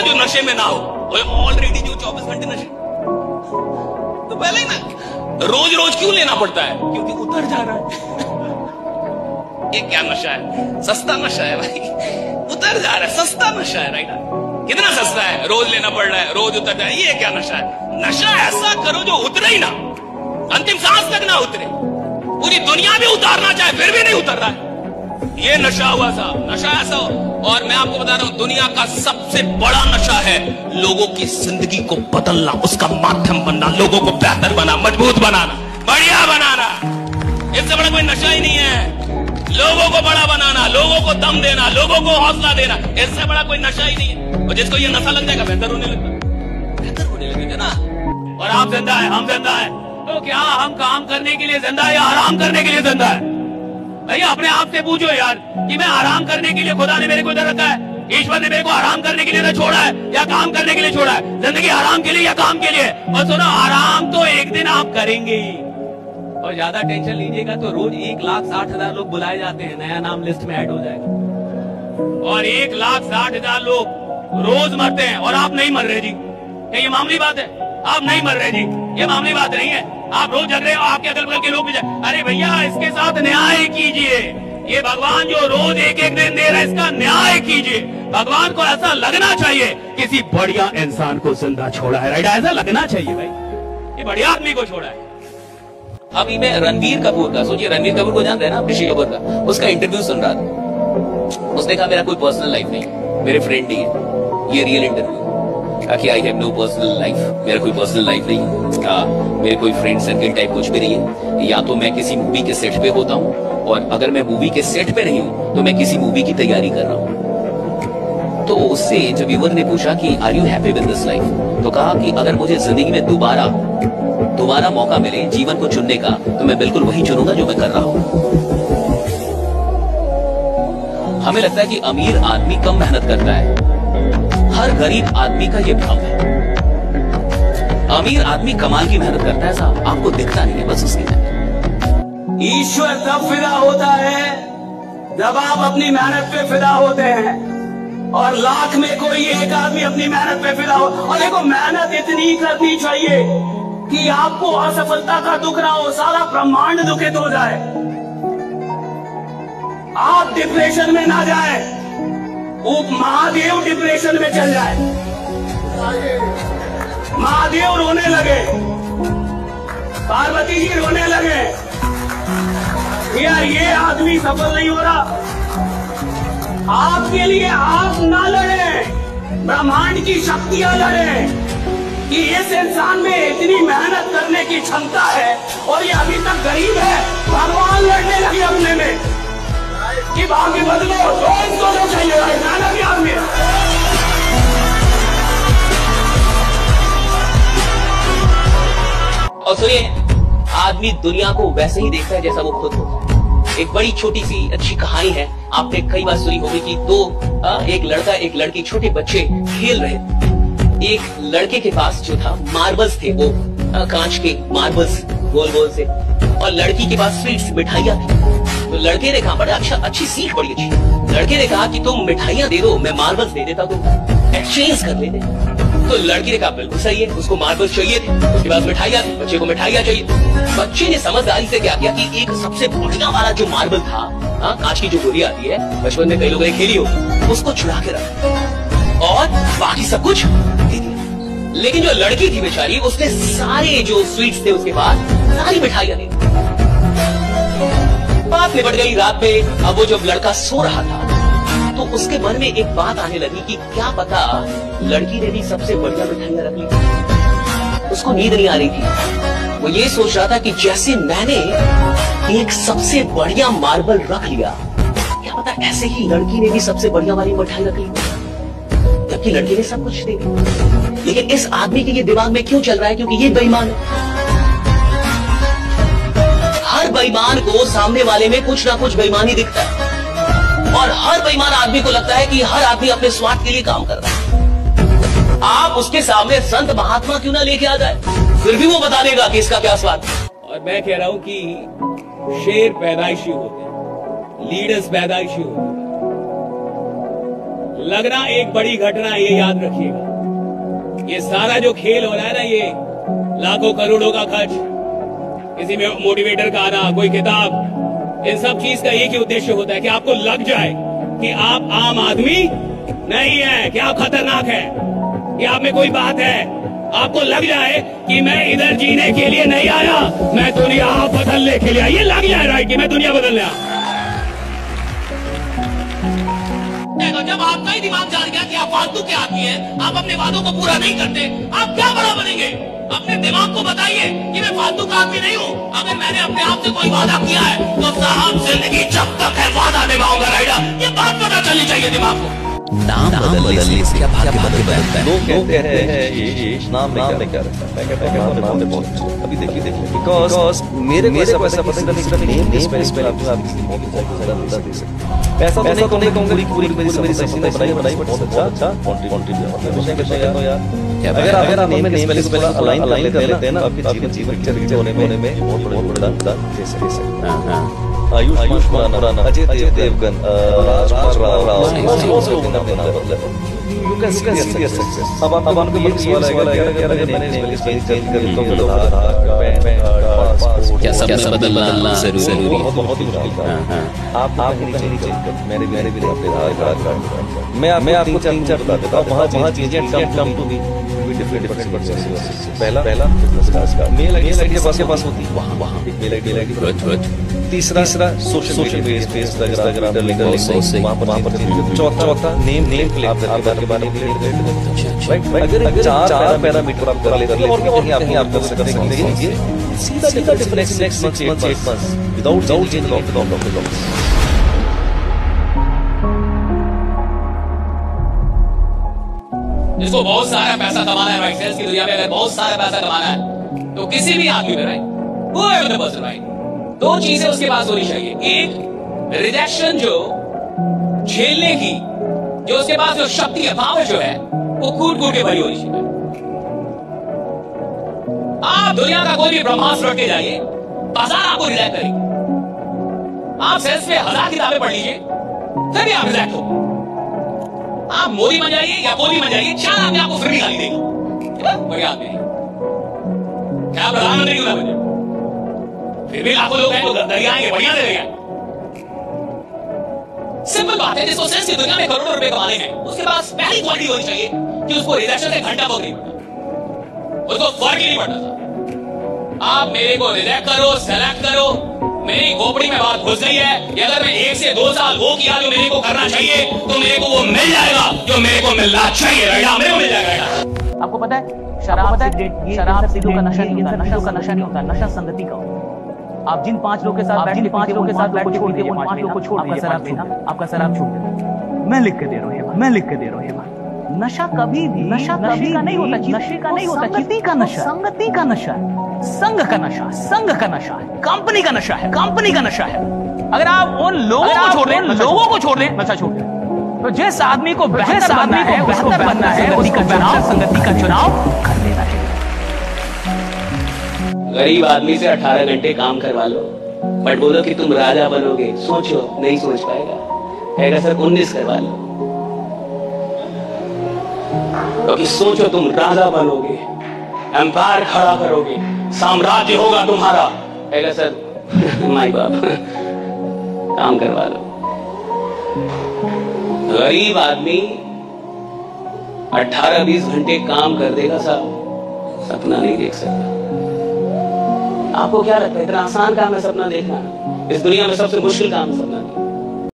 जो नशे में ना हो, ऑलरेडी जो 24 घंटे नशे, तो पहले ही ना रोज रोज क्यों लेना पड़ता है? क्योंकि उतर जा रहा है। ये क्या नशा है? सस्ता नशा है भाई, उतर जा रहा है, सस्ता नशा है। राइट, कितना सस्ता है, रोज लेना पड़ रहा है, रोज उतर जाए। ये क्या नशा है? नशा ऐसा करो जो उतरे ही ना, अंतिम सांस तक ना उतरे, पूरी दुनिया भी उतारना चाहे फिर भी नहीं उतर रहा है। ये नशा हुआ साहब, नशा ऐसा हो। और मैं आपको बता रहा हूं, दुनिया का सबसे बड़ा नशा है लोगों की जिंदगी को बदलना, उसका माध्यम बनना, लोगों को बेहतर बना, मजबूत बनाना, बढ़िया बनाना। इससे बड़ा कोई नशा ही नहीं है। लोगों को बड़ा बनाना, लोगों को दम देना, लोगों को हौसला देना, इससे बड़ा कोई नशा ही नहीं है। और जिसको ये नशा लग जाएगा बेहतर होने लगेगा, बेहतर होने लगेगा ना। और आप जिंदा है, हम जिंदा है, तो क्या हम काम करने के लिए जिंदा है या आराम करने के लिए जिंदा है? भैया अपने आप से पूछो यार कि मैं आराम करने के लिए खुदा ने मेरे को इधर रखा है, ईश्वर ने मेरे को आराम करने के लिए इधर छोड़ा है या काम करने के लिए छोड़ा है? जिंदगी आराम के लिए या काम के लिए? और सुनो, आराम तो एक दिन आप करेंगे ही। और ज्यादा टेंशन लीजिएगा तो रोज 1,60,000 लोग बुलाए जाते हैं, नया नाम लिस्ट में ऐड हो जाएगा। और 1,60,000 लोग रोज मरते हैं और आप नहीं मर रहे जी। क्या ये मामूली बात है? आप नहीं मर रहे जी, ये मामूली बात नहीं है। आप रोज जग रहे हो, आपके अगल बगल के लोग भी अरे भैया इसके साथ न्याय कीजिए। ये भगवान जो रोज एक एक दिन दे रहा है, इसका न्याय कीजिए। भगवान को ऐसा लगना चाहिए किसी बढ़िया इंसान को जिंदा छोड़ा है। राइट, ऐसा लगना चाहिए भाई, ये बढ़िया आदमी को छोड़ा है। अभी मैं रणबीर कपूर का, सोचिए रणबीर कपूर को जानते हैं ना, ऋषि कपूर का, उसका इंटरव्यू सुन रहा था। उसने कहा मेरा कोई पर्सनल लाइफ नहीं, मेरे फ्रेंड ही है। ये रियल इंटरव्यू कि I have no personal life, मेरा कोई पर्सनल लाइफ नहीं, मेरे कोई फ्रेंड सर्कल टाइप कुछ भी नहीं है। या तो मैं किसी मूवी के सेट पे होता हूँ, और अगर मैं मूवी के सेट पे नहीं हूँ तो मैं किसी मूवी की तैयारी कर रहा हूँ। तो उससे इंटरव्यूअर ने पूछा कि are you happy with this life? तो कहा कि अगर मुझे जिंदगी में दोबारा मौका मिले जीवन को चुनने का, तो मैं बिल्कुल वही चुनूंगा जो मैं कर रहा हूँ। हमें लगता है कि अमीर आदमी कम मेहनत करता है, हर गरीब आदमी का ये भ्रम है। अमीर आदमी कमाल की मेहनत करता है साहब, आपको दिखता नहीं है बस उसकी मेहनत। ईश्वर तब फिदा होता है जब आप अपनी मेहनत पे फिदा होते हैं, और लाख में कोई एक आदमी अपनी मेहनत पे फिदा हो। और देखो, मेहनत इतनी करनी चाहिए कि आपको असफलता का दुख ना हो, सारा ब्रह्मांड दुखित हो जाए, आप डिप्रेशन में ना जाए, महादेव डिप्रेशन में चल जाए, महादेव रोने लगे, पार्वती जी रोने लगे, यार ये आदमी सफल नहीं हो रहा। आपके लिए आप ना लड़े, ब्रह्मांड की शक्तियां लड़े कि इस इंसान में इतनी मेहनत करने की क्षमता है और ये अभी तक गरीब है। भगवान लड़ने लगे अपने में कि भाग्य बदलो, दोनों चाहिए, मेहनत भी आदमी है। और सुनिए, आदमी दुनिया को वैसे ही देखता है जैसा वो खुद होता है। एक बड़ी छोटी सी अच्छी कहानी है, आपने कई बार सुनी होगी कि एक लड़का एक लड़की, छोटे बच्चे खेल रहे थे। एक लड़के के पास जो था मार्बल्स थे, वो कांच के मार्बल्स गोल गोल से, और लड़की के पास स्वीट्स मिठाइयां थी। तो लड़के ने कहा, बड़ा अच्छी सीख, बड़ी अच्छी। लड़के ने कहा कि तुम मिठाइयां दे दो, मैं मार्बल्स दे देता, तुम एक्सचेंज कर लेते। तो लड़की ने कहा बिल्कुल सही है, उसको मार्बल्स चाहिए थे, उसके पास मिठाइयां थी, बच्चे को मिठाइयां चाहिए। बच्चे ने समझदारी से क्या किया कि एक सबसे बढ़िया वाला जो मार्बल था, कांच की जो गोली आती है, बचपन में कई लोगों ने खेली हो, उसको चुरा के रखा और बाकी सब कुछ दे दिया। लेकिन जो लड़की थी बेचारी, उसने सारे जो स्वीट्स थे उसके पास, सारी मिठाइयां दे दी। बात निपट गई रात में। अब वो जब लड़का सो रहा था तो उसके मन में एक बात आने लगी कि क्या पता लड़की ने भी सबसे बढ़िया मिठाइयां रख ली। उसको नींद नहीं आ रही थी। वो ये सोच रहा था कि जैसे मैंने एक सबसे बढ़िया मार्बल रख लिया, क्या पता ऐसे ही लड़की ने भी सबसे बढ़िया वाली मिठाई रख ली, जबकि लड़की ने सब कुछ दे दिया। लेकिन इस आदमी के ये दिमाग में क्यों चल रहा है? क्योंकि ये बेईमान है। हर बेईमान को सामने वाले में कुछ ना कुछ बेईमानी दिखता है, और हर बेईमान आदमी को लगता है कि हर आदमी अपने स्वार्थ के लिए काम कर रहा है। आप उसके सामने संत महात्मा क्यों ना लेके आ जाए, फिर भी वो बता देगा कि इसका क्या स्वार्थ है। और मैं कह रहा हूं कि शेर पैदाइशी होते हैं, लीडर्स पैदाइशी होते हैं, लगना एक बड़ी घटना है, ये याद रखिएगा। ये सारा जो खेल हो रहा है ना, ये लाखों करोड़ों का खर्च, किसी में मोटिवेटर का आना, कोई किताब, इन सब चीज का एक ही उद्देश्य होता है कि आपको लग जाए कि आप आम आदमी नहीं है, कि आप खतरनाक है, कि आप में कोई बात है। आपको लग जाए कि मैं इधर जीने के लिए नहीं आया, मैं दुनिया बदलने के लिए आया। ये लग जाए राइट कि मैं दुनिया बदलने आया। जब आपका ही दिमाग जान गया कि आप फालतू के आदमी हैं, आप अपने वादों को पूरा नहीं करते, आप क्या बड़ा बनेंगे? अपने दिमाग को बताइए कि मैं फालतू का आदमी नहीं हूँ। अगर मैंने अपने आप से कोई वादा किया है तो साहब जिंदगी जब तक है वादा निभाऊंगा राइडर। ये बात पता चलनी चाहिए दिमाग को। नाम बदलने से क्या भाग्य बदलता है? लोग कहते हैं ये नाम में क्या रखा है? मैं कहता हूँ नाम में बहुत अभी देखिए बिकॉज मेरे को ऐसा पता नहीं पैसा तो नहीं कहूँगा पूरी मेरी बनाई बट बहुत अच्छा अगर आप हमें नेम स्पेलिंग अलाइन कर लेते हैं ना, आपके जीवन होने में बहुत बड़ा दे सकते। आयुष्मान खुराना, अजय देवगन, राजकुमार Rao, you can see their success. अब आपको ये सवाल आएगा कि अगर मैंने चेंज कर तो क्या सब बदलना जरूरी है? बहुत ही आप नहीं चेंज कर, मैंने भी अपने आधार कार्ड मैं आपको तीन-चार बता देता हूँ। वहाँ चीजें कम टू बी डिफरेंट पहला बिजनेस का मेल आईडी के पास होती है, वहाँ एक मेल आईडी। तीसरा सोशल बेस अगर आप वहाँ पर चौथा नेम आपके बारे में अगर चार पैरामीटर आप कर लेते हैं और कहीं आप कर सकते हैं सीधा difference next 6 months without change of जिसको बहुत सारा पैसा कमाना है राइट, सेल्स की दुनिया में अगर बहुत सारा पैसा कमाना है तो किसी भी आदमी में राइट दो चीजें उसके पास होनी चाहिए। एक रिजेक्शन जो झेलने की जो उसके पास जो शक्ति है, पावर जो है वो कूट के भरी होनी चाहिए। आप दुनिया का कोई भी ब्रह्मास्त्र रट के जाइए, बाजार आपको रिजेक्ट करेगी। आप सेल्स पे 1000 किताबें पढ़ लीजिए फिर भी आप रिजेक्ट हो। आप मोदी बन जाइए या कोई बन जाइए, 4 आदमी आपको फिर भी गाली देगा, बढ़िया आदमी नहीं। क्या प्रधानमंत्री क्यों ना बने, फिर भी लाखों लोग हैं तो दरिया आएंगे, बढ़िया दे देगा। सिंपल बात है, जिसको सेल्स की दुनिया में करोड़ों रुपए कमाने हैं उसके पास पहली क्वालिटी होनी चाहिए कि उसको रिजेक्शन से घंटा फर्क नहीं पड़ता, उसको फर्क ही नहीं पड़ता था। आप मेरे को रिजेक्ट करो, सेलेक्ट करो, मेरी खोपड़ी में बात घुस गई है कि अगर मैं 1 से 2 साल वो किया जो मेरे को करना चाहिए तो मेरे को वो मिल जाएगा जो मेरे को मिलना चाहिए राइट, मेरे को मिल जाएगा। आपको पता है शराब सिगरेट का नशा नहीं होता, नशा नहीं होता, नशा संगति का होता है। आप जिन 5 लोगों के साथ बैठ के 5 लोगों के साथ बैठ के छोड़ दीजिए, 5 लोगों को छोड़ दीजिए, आपका शराब छूट गया। मैं लिख के दे रहा हूँ, मैं लिख के दे रहा हूँ। नशा कभी भी नशा का नहीं होता, नशे का नहीं होता, संगति का नशा, संगति का नशा है, संघ का नशा, संघ का नशा है, कंपनी का नशा है, कंपनी का नशा है। अगर आप उन लोगों को छोड़ दें, लोगों को छोड़ दें, नशा छोड़ दें, तो जिस आदमी को बेहतर बनना है, बेहतर बनना है, संगति का चुनाव कर लेना चाहिए। गरीब आदमी से 18 घंटे काम करवा लो, बट बोलो कि तुम राजा बनोगे, सोचो नहीं सोच पाएगा, कहेगा सर 19 करवा लो। क्योंकि सोचो तुम राजा बनोगे, एम्पायर खड़ा करोगे, साम्राज्य होगा तुम्हारा, कहेगा सर माई बाप काम करवा लो। गरीब आदमी 18-20 घंटे काम कर देगा साहब, सपना नहीं देख सकता। आपको क्या लगता है इतना आसान काम है सपना देखना? इस दुनिया में सबसे मुश्किल काम है सपना देखना।